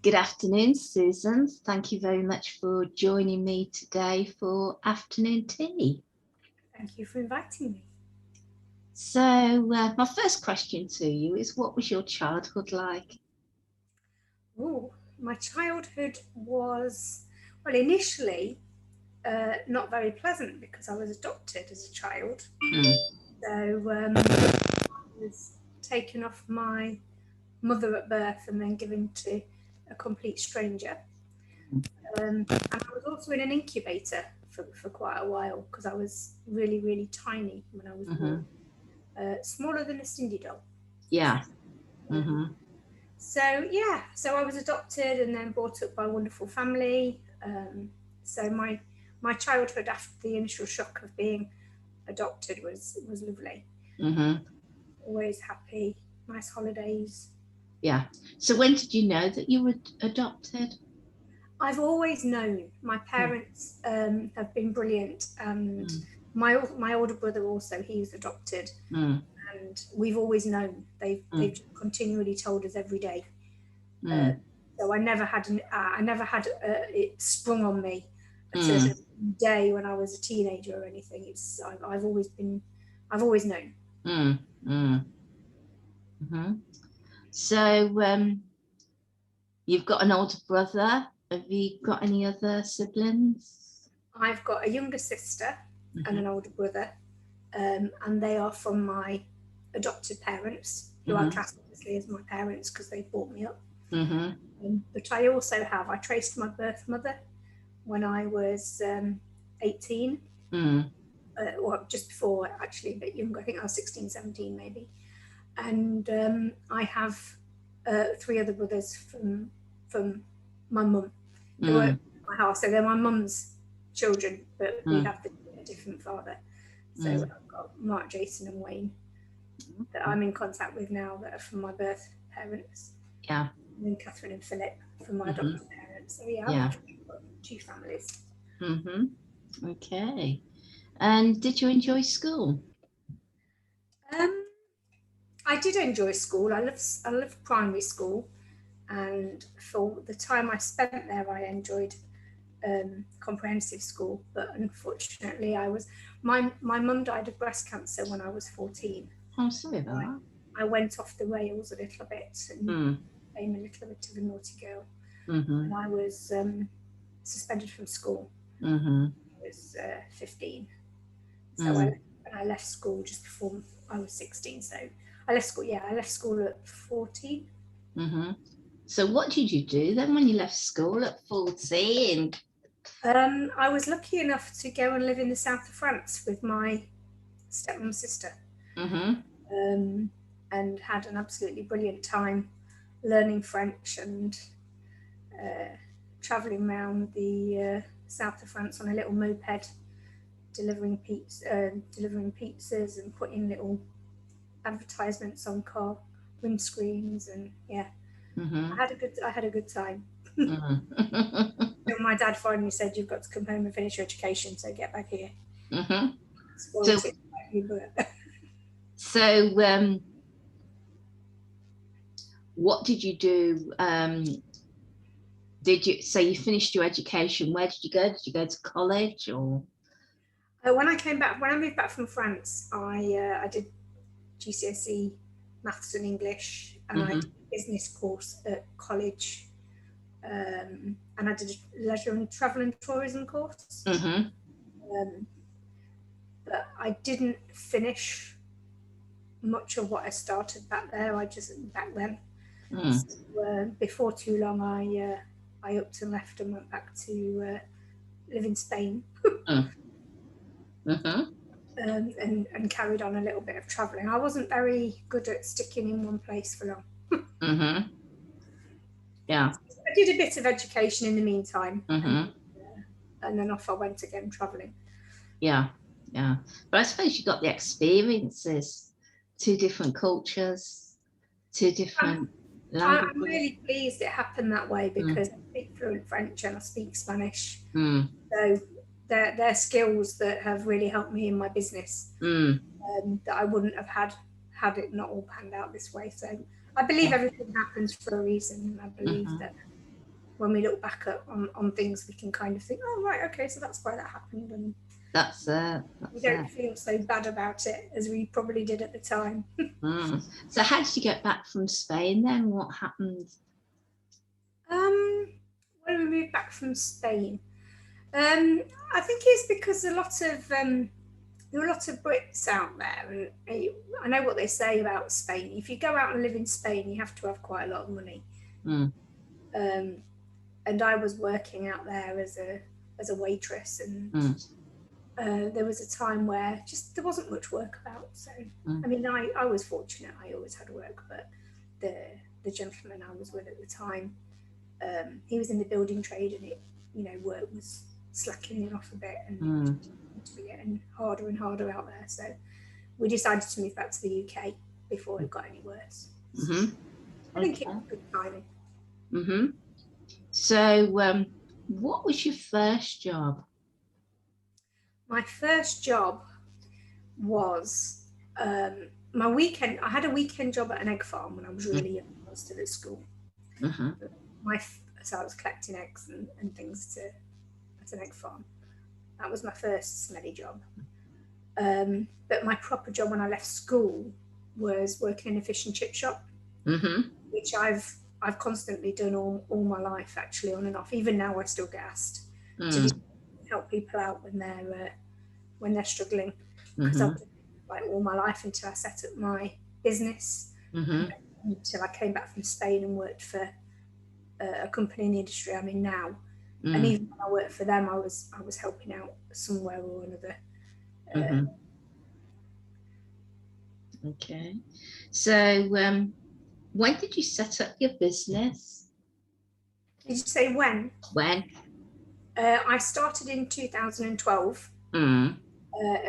Good afternoon, Susan. Thank you very much for joining me today for afternoon tea. Thank you for inviting me. So my first question to you is, what was your childhood like? Oh, my childhood was, well, initially not very pleasant because I was adopted as a child. So I was taken off my mother at birth and then given to a complete stranger. And I was also in an incubator for quite a while because I was really, really tiny when I was born. Smaller than a Cindy doll. Yeah. So I was adopted and then brought up by a wonderful family. So my childhood after the initial shock of being adopted was lovely. Always happy, nice holidays. Yeah. So when did you know that you were adopted? I've always known. My parents have been brilliant, and my older brother also, he's adopted, and we've always known. They've continually told us every day. So I never had it sprung on me a certain day when I was a teenager or anything. I've always known. So you've got an older brother. Have you got any other siblings? I've got a younger sister and an older brother, and they are from my adopted parents, who I class obviously as my parents because they brought me up. But I traced my birth mother when I was 18, or just before, actually a bit younger. I think I was 16, 17 maybe. And I have 3 other brothers from my mum who were at my house. So they're my mum's children, but we have a different father. So I've got Mark, Jason and Wayne that I'm in contact with now that are from my birth parents. Yeah. And then Catherine and Philip from my adopted parents. So I've got 2 families. Okay. And did you enjoy school? I did enjoy school. I loved primary school, and for the time I spent there, I enjoyed comprehensive school. But unfortunately, my mum died of breast cancer when I was 14. I'm sorry about that. I went off the rails a little bit and became a little bit of a naughty girl, and I was suspended from school. I was 15, so I left school just before I was 16. So I left school. Yeah, I left school at 14. So what did you do then when you left school at 14? I was lucky enough to go and live in the south of France with my stepmom's sister, and had an absolutely brilliant time learning French and travelling around the south of France on a little moped, delivering pizzas and putting little advertisements on car windscreens, and I had a good time. So my dad finally said, "You've got to come home and finish your education, so get back here." So what did you do? Did you say you finished your education? Where did you go? Did you go to college or? When I moved back from France, I did GCSE maths and English, and I did a business course at college, and I did a leisure and travel and tourism course. But I didn't finish much of what I started back then. So, before too long, I upped and left and went back to live in Spain. And carried on a little bit of travelling. I wasn't very good at sticking in one place for long. Yeah. I did a bit of education in the meantime, and then off I went again travelling. Yeah. But I suppose you got the experiences, 2 different cultures, 2 different languages. I'm really pleased it happened that way because I speak fluent French and I speak Spanish. So they're skills that have really helped me in my business, that I wouldn't have had it not all panned out this way. So I believe everything happens for a reason, and I believe that when we look back on things, we can kind of think, oh right, okay, so that's why that happened, and that's we don't feel so bad about it as we probably did at the time. So how did you get back from Spain then? What happened? When we moved back from Spain, I think it's because there were a lot of Brits out there, and I know what they say about Spain. If you go out and live in Spain, you have to have quite a lot of money. And I was working out there as a waitress, and there was a time where just there wasn't much work about. So I mean, I was fortunate; I always had work. But the gentleman I was with at the time, he was in the building trade, and work was slackening off a bit, and to be getting harder and harder out there. So we decided to move back to the UK before it got any worse. I think it was good timing. So what was your first job? My first job was my weekend. I had a weekend job at an egg farm when I was really young. I was still at school. So I was collecting eggs and things at an egg farm. That was my first smelly job. But my proper job when I left school was working in a fish and chip shop, which I've constantly done all my life, actually, on and off. Even now, I still get asked to help people out when they're struggling, because I've done it like all my life until I set up my business, until I came back from Spain and worked for a company in the industry I'm in now. And even when I worked for them, I was helping out somewhere or another. Okay. So when did you set up your business? Did you say when? When? I started in 2012.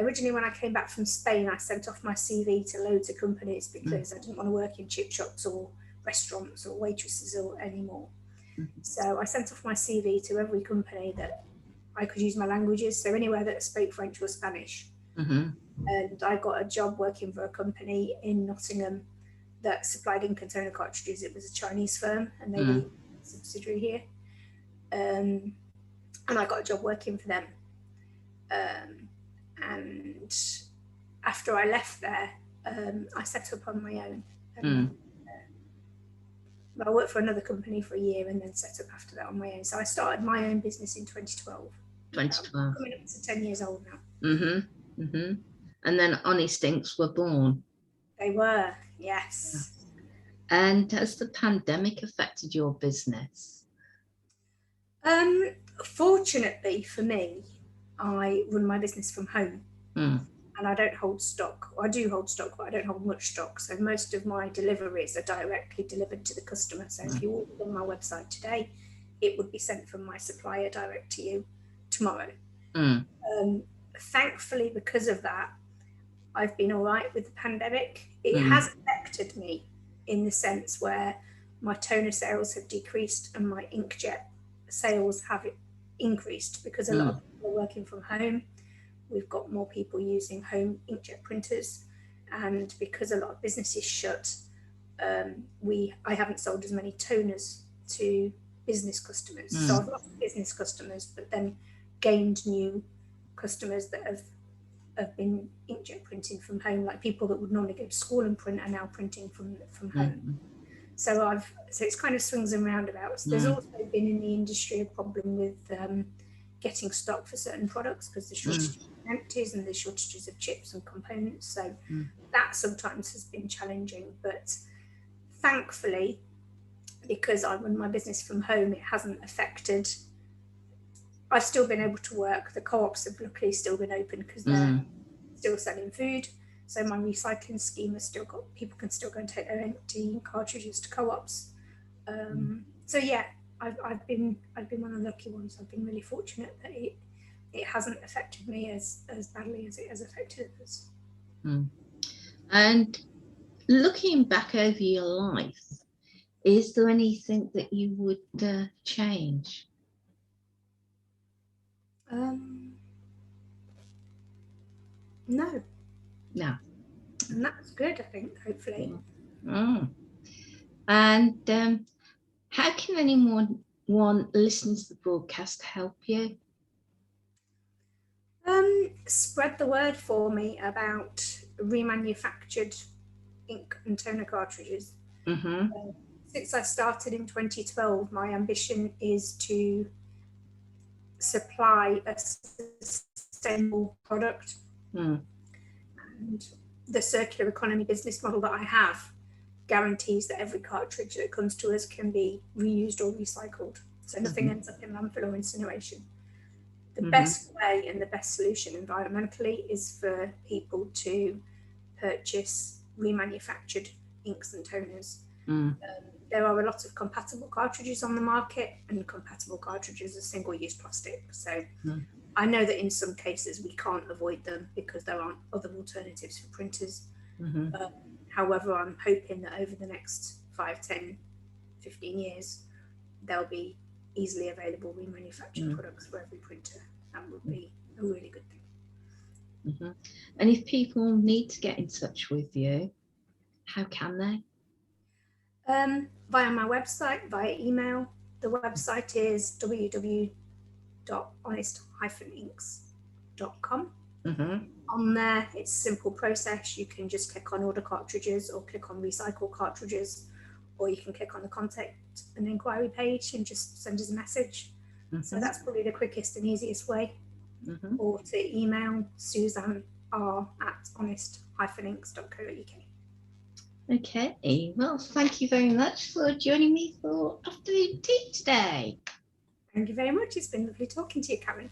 Originally, when I came back from Spain, I sent off my CV to loads of companies because I didn't want to work in chip shops or restaurants or waitresses or anymore. So I sent off my CV to every company that I could use my languages, so anywhere that spoke French or Spanish. And I got a job working for a company in Nottingham that supplied in container cartridges. It was a Chinese firm, and they were a subsidiary here. And I got a job working for them. And after I left there, I set up on my own. I worked for another company for a year and then set up after that on my own. So I started my own business in 2012. 2012. Coming up to 10 years old now. And then Honest Inks were born. They were, yes. And has the pandemic affected your business? Fortunately for me, I run my business from home. And I don't hold stock. I do hold stock, but I don't hold much stock. So most of my deliveries are directly delivered to the customer. So if you ordered on my website today, it would be sent from my supplier direct to you tomorrow. Thankfully, because of that, I've been all right with the pandemic. It has affected me in the sense where my toner sales have decreased and my inkjet sales have increased because a lot of people are working from home. We've got more people using home inkjet printers, and because a lot of businesses shut, I haven't sold as many toners to business customers. So I've lost business customers, but then gained new customers that have been inkjet printing from home, like people that would normally go to school and print are now printing from home. So it's kind of swings and roundabouts. There's also been in the industry a problem with getting stock for certain products because the shortages of empties and the shortages of chips and components. So that sometimes has been challenging, but thankfully, because I run my business from home, it hasn't affected. I've still been able to work. The co-ops have luckily still been open because they're still selling food. So my recycling scheme has still got, people can still go and take their empty cartridges to co-ops. So yeah, I've been one of the lucky ones. I've been really fortunate that it hasn't affected me as badly as it has affected others. And looking back over your life, is there anything that you would change? No. No. And that's good, I think, hopefully. And how can anyone want listening to the broadcast to help you? Spread the word for me about remanufactured ink and toner cartridges. Since I started in 2012, my ambition is to supply a sustainable product. And the circular economy business model that I have guarantees that every cartridge that comes to us can be reused or recycled. So nothing ends up in landfill or incineration. The best way and the best solution environmentally is for people to purchase remanufactured inks and toners. There are a lot of compatible cartridges on the market, and compatible cartridges are single-use plastic. So I know that in some cases we can't avoid them because there aren't other alternatives for printers. However, I'm hoping that over the next 5, 10, 15 years, there'll be easily available remanufactured products for every printer. That would be a really good thing. And if people need to get in touch with you, how can they? Via my website, via email. The website is www.honest-inks.com. On there, it's a simple process. You can just click on order cartridges or click on recycle cartridges, or you can click on the contact and inquiry page and just send us a message. So that's probably the quickest and easiest way. Or to email Suzanne r@honest-inks.co.uk. Okay, well, thank you very much for joining me for afternoon tea today. Thank you very much. It's been lovely talking to you, Karen.